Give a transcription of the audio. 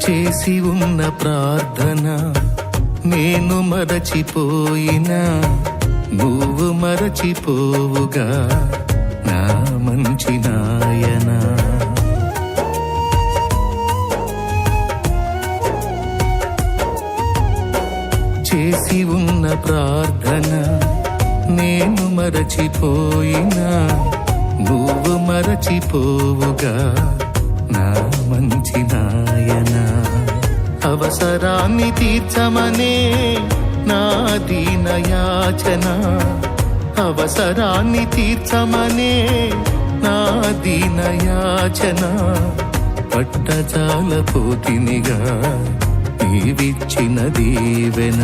చేసి ఉన్న ప్రార్థన నేను మరచిపోయినా నువ్వు మరచిపోవుగా నా మంచి నాయనా. చేసి ఉన్న ప్రార్థన నేను మరచిపోయినా నువ్వు మరచిపోవుగా నా మంచి నాయనా. అవసరాన్ని తీర్చమనే నా దీన యాచన, అవసరాన్ని తీర్చమనే నా దీన యాచన. పట్టజాల పోతినిగా నీవిచ్చిన దీవెన.